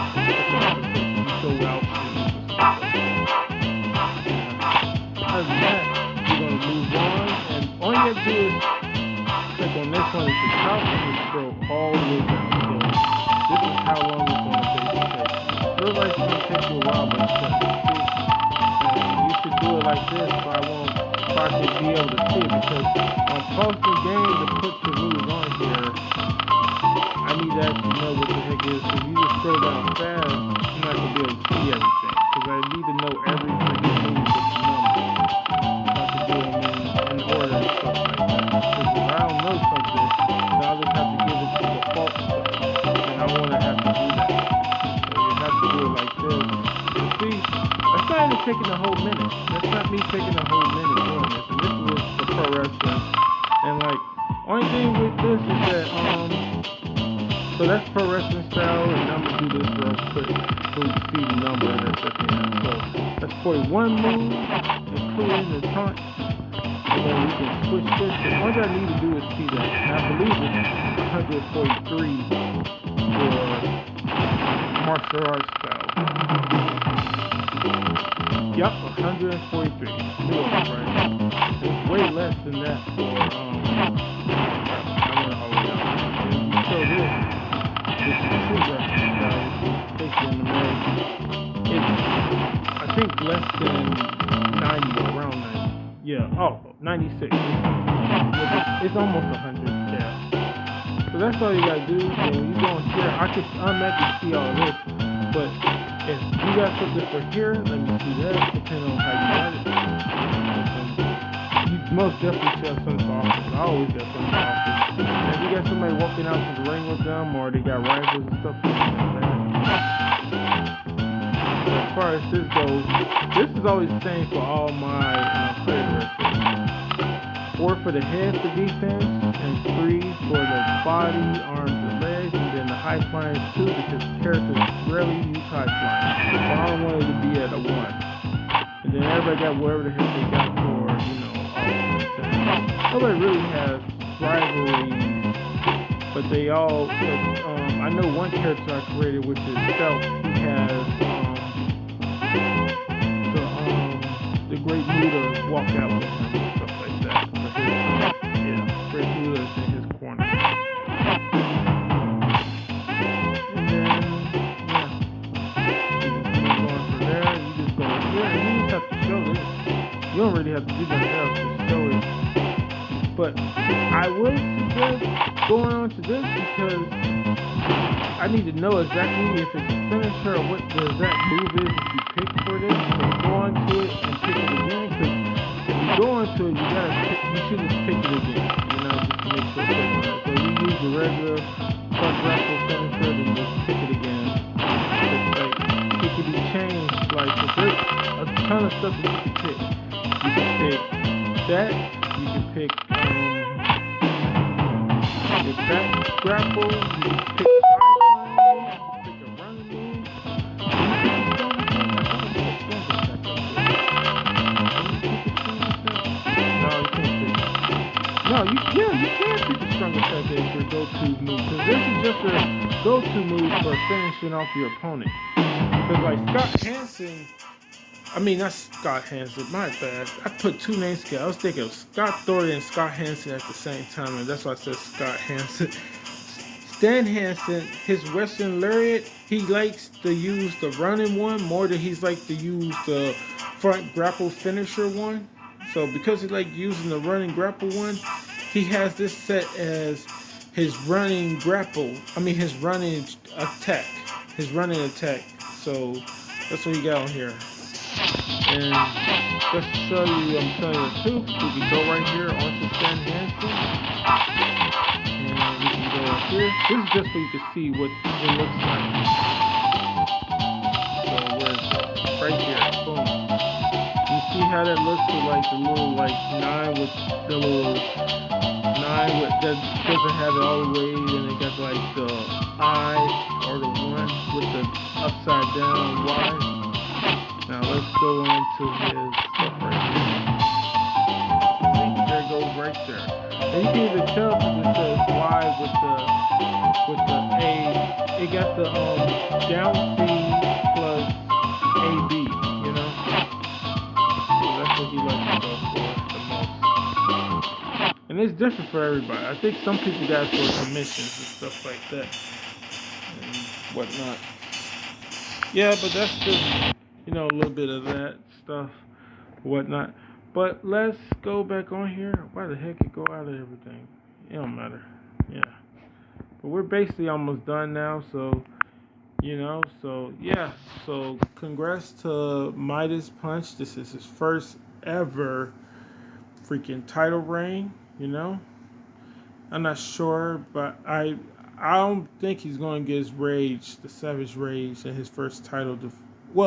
show out shoes and stuff like that. Other than that, you're gonna move on, and all you have to do is click on this one at the top and scroll all the way down. So this is how long it's gonna take to take. Looks like it's gonna take you a while, but it's gonna see. And you should do it like this so I can be able to see it because on pausing the game to put the rules on here, I need to actually know what the heck it is. So if you just scroll down fast, I'm not gonna be able to see everything. Because I need to know every freaking move with the number. So I can do them in order and stuff like that. Because if I don't know something, then I'll just have to give it to the default stuff. And I wanna have to do that. Have to do it like this. You see, that's not even taking a whole minute. That's not me taking a whole minute doing this. And this was the pro wrestling. And like, only thing with this is that, so that's pro wrestling style, and I'm gonna do this real quick so we can see the number that's at the end. So that's 41 moves, including the taunt. And then we can switch this. And all I need to do is see that. And I believe it's 143 for martial arts style. Yep, 143. Knew it, right? It's way less than that for, I don't know how we got it. You show this is true wrestling style, which is basically in American. It's, I think, less than 90 or around 90. Yeah, 96. It's almost 100, yeah. So that's all you gotta do. And when you go in here, I can automatically see all this, but If you got something for here, let me see that, depending on how you got it. You most definitely should have something for office. I always got something for office. And if you got somebody walking out to the ring with them, or they got rivals and stuff like that. As far as this goes, this is always the same for all my player wrestlers. 4 for the head for defense, and 3 for the body, arms, and legs, and then the high flying is 2 because characters rarely use high flying. So I don't want it to be at a 1. And then everybody got whatever the heck they got for, all nobody really has rivalries, but they all, I know one character I created, which is Stealth. He has the Great Muda walk out with him and stuff like that. Great Muda is in his corner. And then, you just going from there, you just go here, and you just have to show this. You don't really have to do nothing else, just show it. But I would suggest going on to this because I need to know exactly if it's a finisher or what the exact move is that you pick for this. So go on to it and pick it again. Because if you go on to it, you should just pick it again. Just to make sure it's on. So you use the regular front grapple finisher, then just pick it again. It can be changed. Like if there's a ton of stuff that you can pick. You can pick that. You can pick back grapple. You can pick you can pick the strong attack as your go-to move. Because this is just a go-to move for finishing off your opponent. Because like not Scott Hansen, my bad. I put 2 names together. I was thinking of Scott Thornton and Scott Hansen at the same time, and that's why I said Scott Hansen. Stan Hansen, his Western Lariat, he likes to use the running one more than he's like to use the front grapple finisher one. So because he like using the running grapple one, he has this set as his running grapple. His running attack. So that's what he got on here. And just to show you, I'm telling you the truth, we can go right here onto Stan Hansen. And we can go up here. This is just so you can see what it looks like. So where's it? Right here. Boom. You see how that looks with like the little 9 with the little 9 with that doesn't have it all the way, and it got like the I or the 1 with the upside down Y. Now let's go on to his stuff right here. See, there it goes right there. And you can even tell because it says Y with the A. It got the down C plus AB, So that's what he likes to go for the most. And it's different for everybody. I think some people got it for commissions and stuff like that and whatnot. Yeah, but that's just a little bit of that stuff, whatnot. But let's go back on here. Why the heck it go out of everything? It don't matter. Yeah. But we're basically almost done now, so So congrats to Midas Punch. This is his first ever freaking title reign, I'm not sure, but I don't think he's going to get his Rage, the Savage Rage, in his first title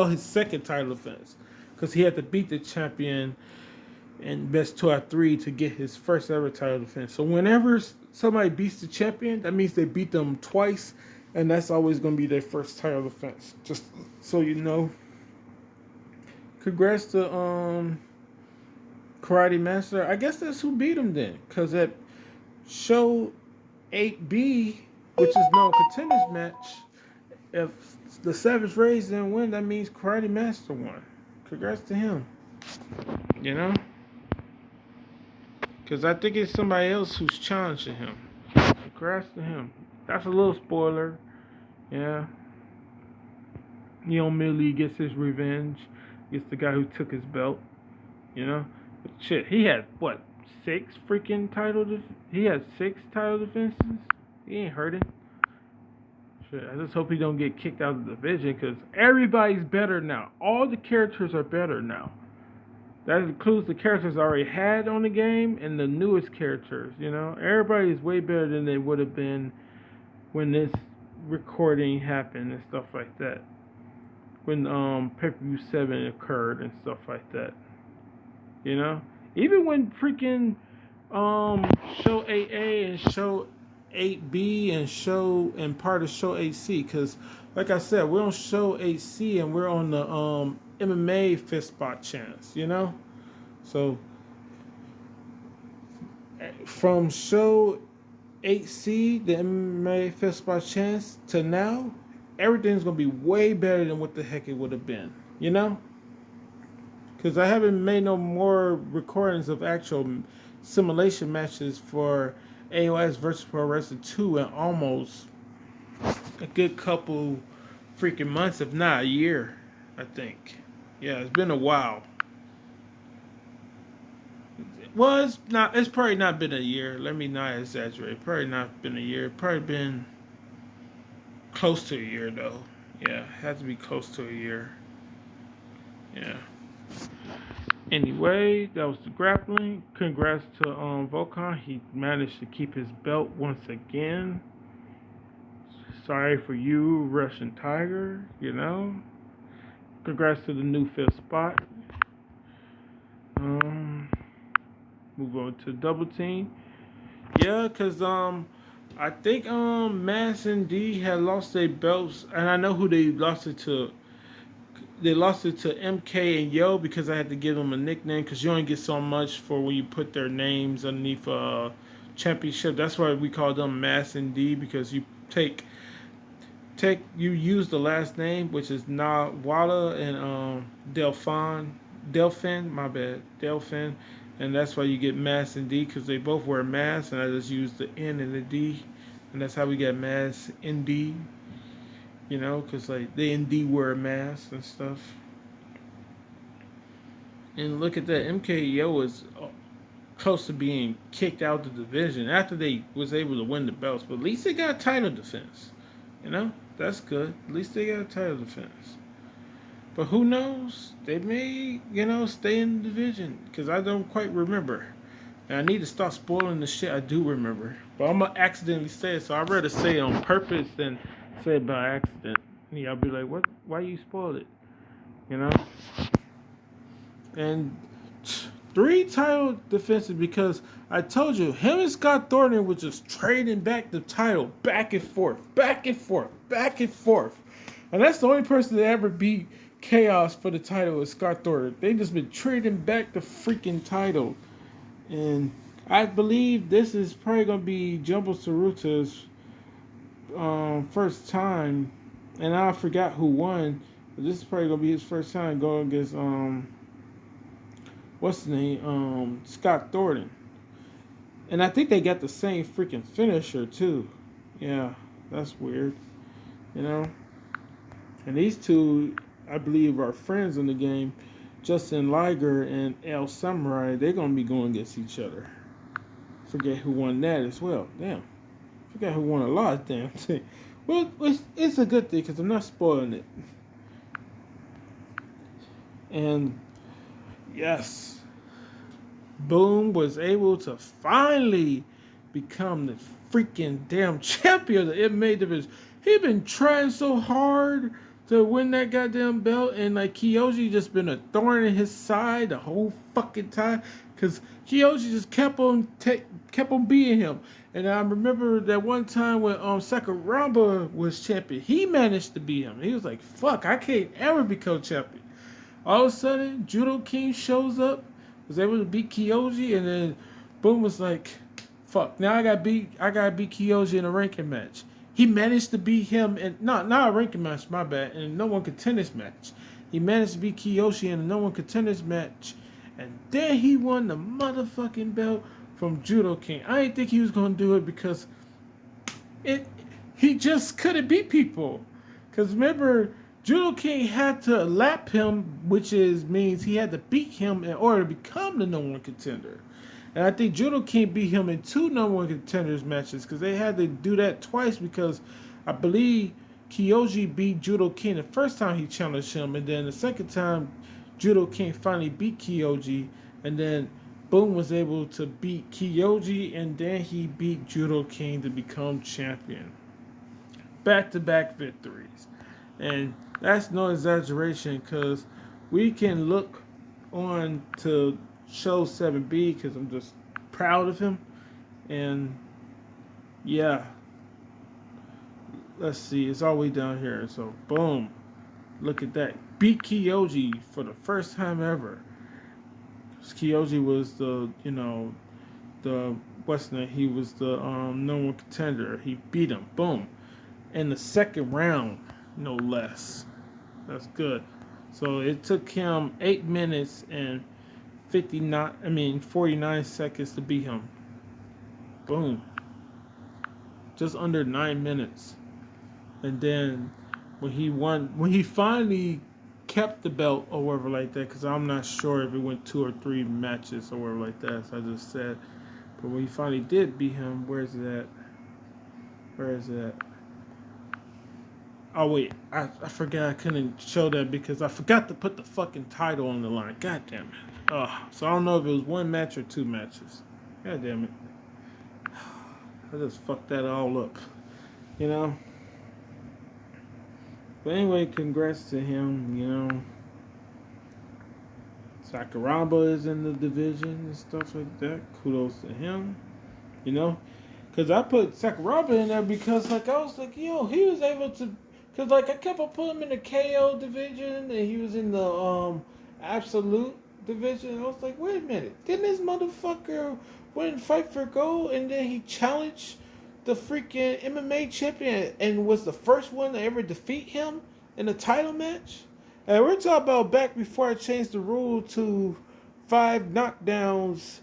his second title defense, because he had to beat the champion in best 2 out of 3 to get his first ever title defense. So whenever somebody beats the champion, that means they beat them twice, and that's always going to be their first title defense. Just so you know. Congrats to Karate Master. I guess that's who beat him then, because at show 8B, which is no contenders match, if the Savage Rage didn't win, that means Karate Master won. Congrats to him. Because I think it's somebody else who's challenging him. Congrats to him. That's a little spoiler. Yeah. Millie gets his revenge. Gets the guy who took his belt. But shit, he had, 6 freaking he had 6 title defenses? He ain't hurting. Shit, I just hope he don't get kicked out of the division because everybody's better now. All the characters are better now. That includes the characters I already had on the game and the newest characters. You know, everybody's way better than they would have been when this recording happened and stuff like that. When pay-per-view 7 occurred and stuff like that. You know, even when freaking show 8A and show 8B and part of show 8C, because like I said, we're on show 8C and we're on the MMA fist spot chance, you know. So from show 8C, the MMA fist spot chance, to now, everything's gonna be way better than what the heck it would have been, you know. Because I haven't made no more recordings of actual simulation matches for AOS Virtual Pro Wrestling 2 in almost a good couple freaking months, if not a year, I think. Yeah, it's been a while. Well, it's probably not been a year. Let me not exaggerate. Probably not been a year. Probably been close to a year, though. Yeah, it had to be close to a year. Yeah. Anyway, that was the grappling. Congrats to Volkan. He managed to keep his belt once again. Sorry for you, Russian Tiger, you know. Congrats to the new fifth spot. Move on to double team. Yeah, because I think Mass and D had lost their belts, and I know who they lost it to. They lost it to MK and Yo because I had to give them a nickname because you only get so much for when you put their names underneath a championship. That's why we call them Mass and D, because you you use the last name, which is Nawala and Delphin, my bad, Delphin, and that's why you get Mass and D, because they both wear masks, and I just use the N and the D, and that's how we get Mass and D. You know, because like they indeed wear masks and stuff. And look at that, MKO was close to being kicked out of the division after they was able to win the belts. But at least they got a title defense. You know, that's good. At least they got a title defense. But who knows? They may, you know, stay in the division, because I don't quite remember. And I need to stop spoiling the shit I do remember. But I'm going to accidentally say it, so I'd rather say it on purpose than say it by accident. Yeah, I'll be like, what? Why you spoiled it? You know? And 3 title defenses, because I told you, him and Scott Thornton was just trading back the title back and forth, back and forth, back and forth. And that's the only person that ever beat Chaos for the title is Scott Thornton. They just been trading back the freaking title. And I believe this is probably going to be Jumbo Tsuruta's first time, and I forgot who won, but this is probably gonna be his first time going against what's his name, Scott Thornton. And I think they got the same freaking finisher too. Yeah, that's weird, you know. And these two, I believe, are friends in the game. Justin Liger and El Samurai, they're gonna be going against each other. Forget who won that as well. Damn. Forgot who won a lot of damn thing. Well, it's a good thing because I'm not spoiling it. And yes, Boom was able to finally become the freaking damn champion of the MMA division. He been trying so hard to win that goddamn belt, and like Kiyoshi just been a thorn in his side the whole fucking time, because Kiyoshi just kept on beating him. And I remember that one time when Sakuraba was champion, he managed to beat him. He was like, fuck, I can't ever become champion. All of a sudden, Judo King shows up, was able to beat Kiyoshi, and then Boom was like, fuck, now I gotta beat Kiyoshi in a ranking match. He managed to beat him in not a ranking match, my bad, in a no one contenders match. He managed to beat Kiyoshi in a no one contenders match, and then he won the motherfucking belt from Judo King. I didn't think he was gonna do it because he just couldn't beat people. Because remember, Judo King had to lap him, which means he had to beat him in order to become the number 1 contender. And I think Judo King beat him in 2 number 1 contenders matches, because they had to do that twice, because I believe Kyoji beat Judo King the first time he challenged him, and then the second time Judo King finally beat Kyoji, and then Boom was able to beat Kyoji, and then he beat Judo King to become champion. Back-to-back victories. And that's no exaggeration, because we can look on to Show 7B, because I'm just proud of him. And yeah, let's see, it's all the way down here. So boom, look at that, beat Kyoji for the first time ever. Kyoji was the, the Western, he was the number one contender. He beat him, boom, in the second round, no less. That's good. So it took him 8 minutes and 49 seconds to beat him. Boom. Just under 9 minutes. And then when he finally kept the belt or whatever like that, because I'm not sure if it went 2 or 3 matches or whatever like that, as I just said. But when he finally did beat him, where is it at? Oh wait, I forgot I couldn't show that because I forgot to put the fucking title on the line. God damn it. So I don't know if it was 1 match or 2 matches. God damn it. I just fucked that all up. But anyway, congrats to him, Sakuraba is in the division and stuff like that. Kudos to him, Because I put Sakuraba in there because, I was like, he was able to... Because, I kept on putting him in the KO division, and he was in the Absolute division. I was like, wait a minute. Didn't this motherfucker win Fight for Gold, and then he challenged the freaking MMA champion and was the first one to ever defeat him in a title match? And we're talking about back before I changed the rule to 5 knockdowns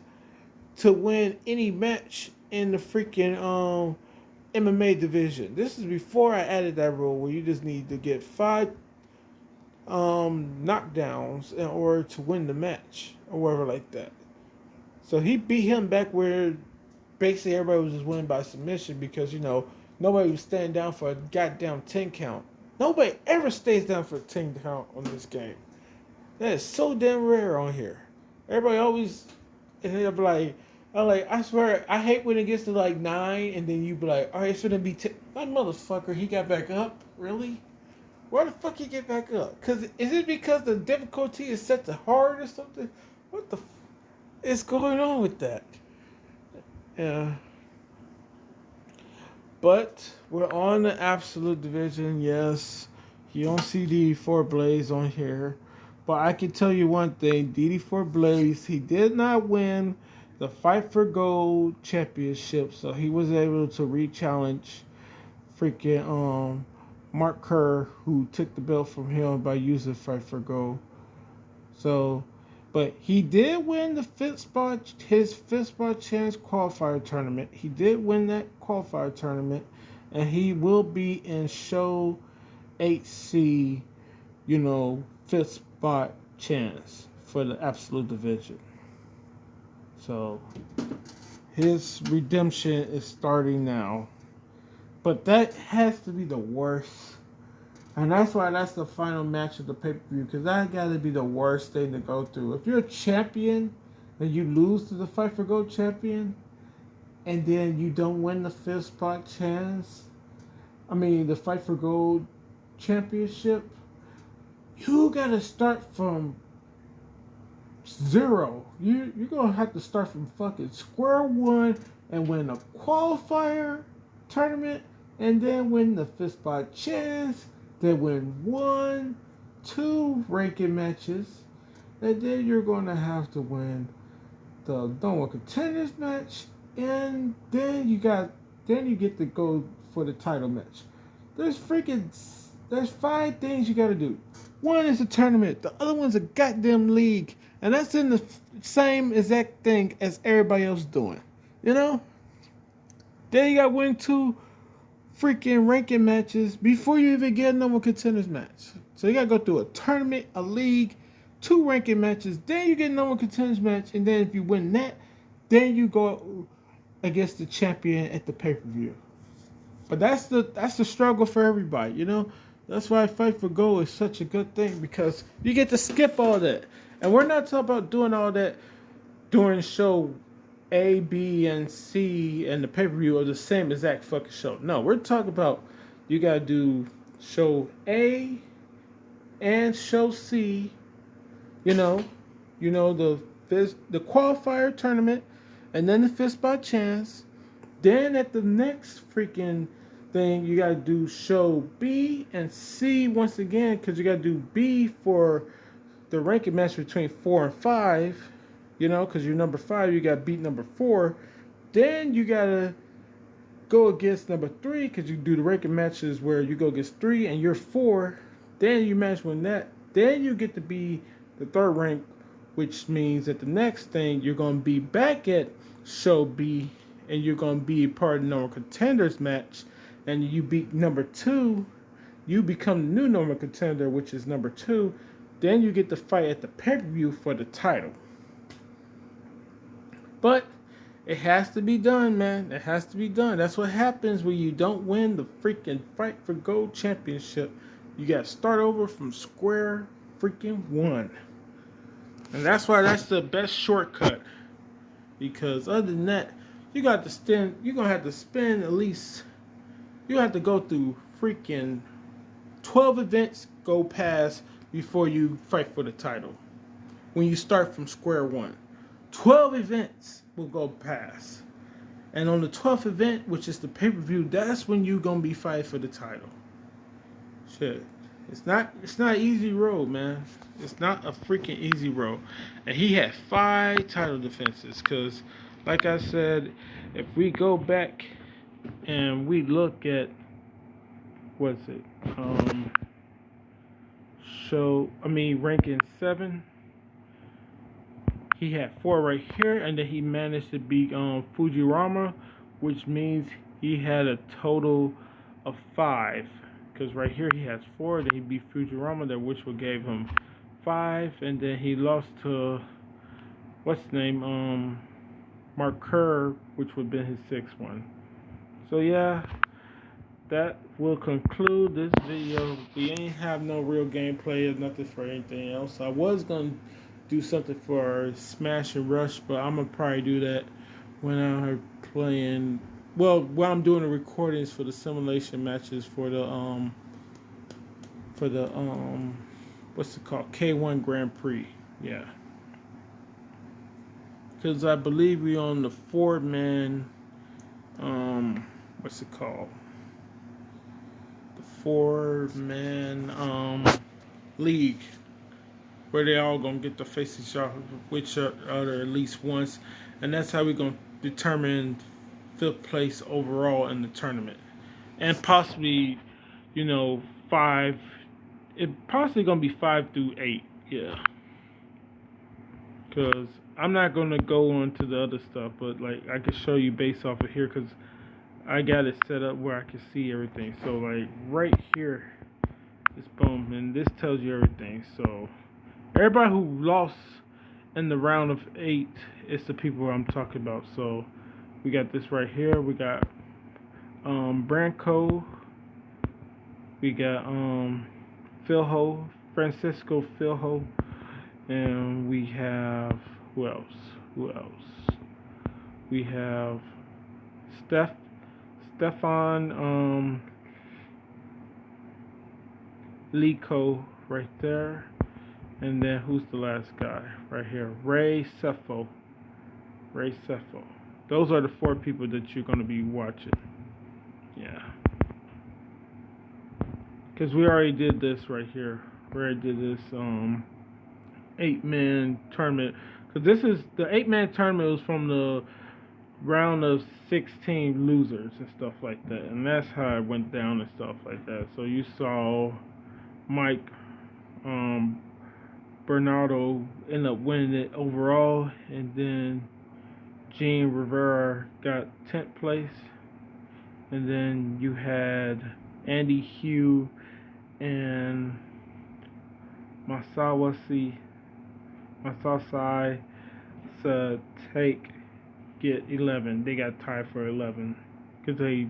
to win any match in the freaking MMA division. This is before I added that rule where you just need to get 5 knockdowns in order to win the match or whatever like that. So he beat him back where basically everybody was just winning by submission because, nobody was staying down for a goddamn 10 count. Nobody ever stays down for a 10 count on this game. That is so damn rare on here. Everybody always, and they'll be like, I swear, I hate when it gets to 9 and then you be like, all right, it's gonna be 10. That motherfucker, he got back up? Really? Where the fuck he get back up? Is it because the difficulty is set to hard or something? What the is going on with that? Yeah. But we're on the Absolute division, yes. You don't see DD4 Blaze on here. But I can tell you one thing. DD4 Blaze, he did not win the Fight for Gold championship. So he was able to re-challenge freaking Mark Kerr, who took the belt from him by using Fight for Gold. So, but he did win the his fifth spot chance qualifier tournament. He did win that qualifier tournament, and he will be in Show 8C, fifth spot chance for the Absolute division. So his redemption is starting now. But that has to be the worst. And that's why that's the final match of the pay-per-view. Because that got to be the worst thing to go through. If you're a champion and you lose to the Fight for Gold champion, and then you don't win the fifth spot chance, the Fight for Gold championship, you got to start from 0. You're going to have to start from fucking square one and win a qualifier tournament, and then win the fifth spot chance, then win 1, 2 ranking matches, and then you're going to have to win the number one contenders match, and then you get to go for the title match. There's 5 things you got to do. One is a tournament, the other one's a goddamn league, and that's in the same exact thing as everybody else doing, Then you got to win 2 freaking ranking matches before you even get a number contenders match. So you got to go through a tournament, a league, 2 ranking matches, then you get a number contenders match, and then if you win that, then you go against the champion at the pay-per-view. But that's the struggle for everybody, you know. That's why Fight for Gold is such a good thing because you get to skip all that, and we're not talking about doing all that during show A, B, and C, and the pay per view are the same exact fucking show. No, we're talking about you gotta do show A and show C. You know, the qualifier tournament, and then the fist by chance. Then at the next freaking thing, you gotta do show B and C once again, because you gotta do B for the ranking match between 4 and 5. You know, because you're number 5, you gotta beat number 4. Then you gotta go against number 3, because you do the ranking matches where you go against 3 and you're 4. Then you match with that. Then you get to be the third rank, which means that the next thing you're gonna be back at show B, and you're gonna be part of the normal contenders match, and you beat number 2, you become the new normal contender, which is number 2. Then you get to fight at the pay-per-view for the title. But it has to be done, man. It has to be done. That's what happens when you don't win the freaking Fight for Gold championship. You got to start over from square freaking one. And that's why that's the best shortcut. Because other than that, you're going to have to spend at least, you have to go through freaking 12 events go past before you fight for the title. When you start from square one. 12 events will go past. And on the 12th event, which is the pay-per-view, that's when you're going to be fighting for the title. Shit. It's not easy road, man. It's not a freaking easy road. And he had 5 title defenses. Because, like I said, if we go back and we look at, what's it? Ranking 7. He had 4 right here, and then he managed to beat Fujirama, which means he had a total of 5. Because right here he has 4, then he beat Fujirama, which would gave him 5, and then he lost to what's his name, Mark Kerr, which would have been his 6th one. So yeah, that will conclude this video. We ain't have no real gameplay or nothing for anything else. I was gonna do something for Smash and Rush, but I'm gonna probably do that when I'm playing. Well, while I'm doing the recordings for the simulation matches for the what's it called, K1 Grand Prix. Yeah, because I believe we on the 4-man what's it called, the 4-man league, where they all gonna get to face each other at least once, and that's how we're gonna determine 5th place overall in the tournament, and possibly, 5. It possibly gonna be 5 through 8, yeah. Cause I'm not gonna go on to the other stuff, but like I can show you based off of here, cause I got it set up where I can see everything. So like right here, it's boom, and this tells you everything. So everybody who lost in the round of 8 is the people I'm talking about. So we got this right here. We got Branco. We got Francisco Filho, and we have who else? We have Stefan Lico right there. And then who's the last guy? Right here. Ray Cepho. Those are the 4 people that you're going to be watching. Yeah. Because we already did this right here. We already did this 8-man tournament. Because this is the 8-man tournament was from the round of 16 losers and stuff like that. And that's how it went down and stuff like that. So you saw Mike Bernardo end up winning it overall, and then Gene Rivera got 10th place, and then you had Andy Hugh and Masai Take get 11. They got tied for 11 because they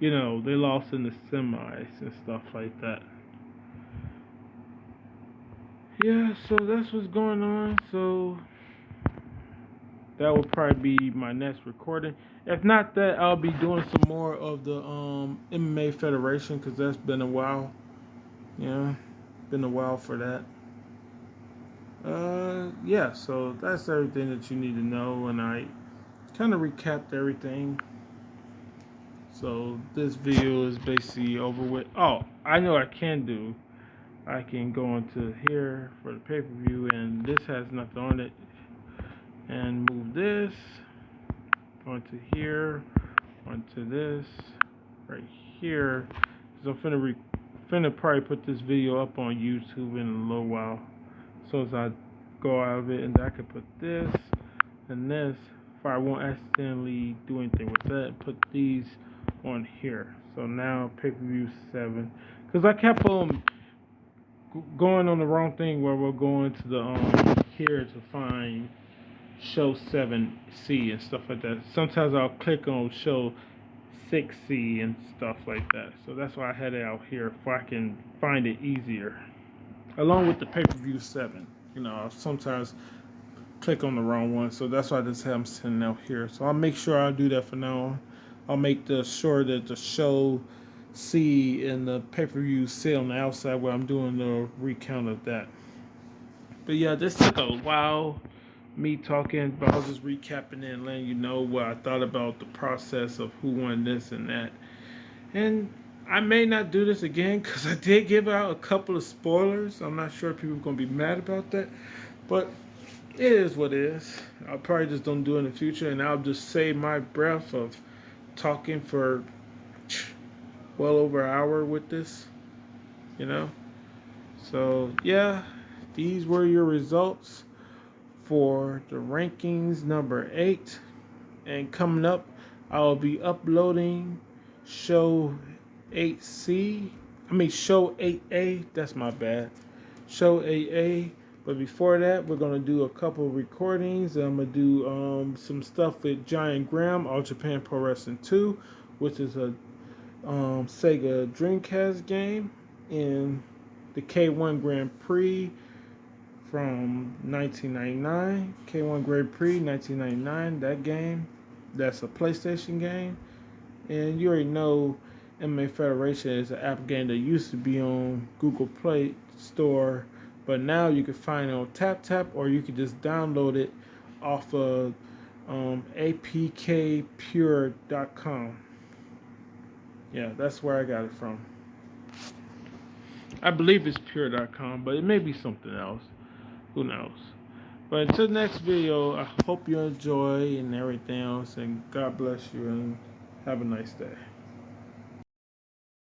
You know, they lost in the semis and stuff like that. Yeah, so that's what's going on. So that will probably be my next recording. If not that, I'll be doing some more of the MMA Federation because that's been a while. Yeah, been a while for that. Yeah, so that's everything that you need to know, and I kind of recapped everything. So this video is basically over with. Oh, I know what I can do. I can go into here for the pay-per-view, and this has nothing on it, and move this onto here, onto this right here. So I'm finna probably put this video up on YouTube in a little while. So as I go out of it, and I can put this and this, if I won't accidentally do anything with that, put these on here. So now pay-per-view 7, because I kept going on the wrong thing where we're going to the here to find show 7C and stuff like that. Sometimes I'll click on show 6C and stuff like that. So that's why I had it out here if I can find it easier. Along with the pay-per-view 7. You know, I'll sometimes click on the wrong one. So that's why I just have them sitting out here. So I'll make sure I'll do that for now on. I'll make sure that the show C and the pay-per-view sit on the outside where I'm doing the recount of that. But yeah, this took a while, me talking, but I was just recapping it and letting you know what I thought about the process of who won this and that. And I may not do this again because I did give out a couple of spoilers. I'm not sure if people are going to be mad about that, but it is what it is. I'll probably just don't do it in the future, and I'll just save my breath of talking for well over an hour with this, you know. So yeah, these were your results for the rankings number 8, and coming up I'll be uploading show 8C. Show 8A. That's my bad. Show 8A. But before that, we're gonna do a couple of recordings. I'm gonna do some stuff with Giant Graham, All Japan Pro Wrestling 2, which is a Sega Dreamcast game, in the K1 Grand Prix from 1999. K1 Grand Prix 1999. That game. That's a PlayStation game. And you already know MMA Federation is an app game that used to be on Google Play Store, but now you can find it on TapTap, or you can just download it off of apkpure.com. Yeah, that's where I got it from. I believe it's pure.com, but it may be something else. Who knows? But until the next video, I hope you enjoy and everything else, and God bless you, and have a nice day.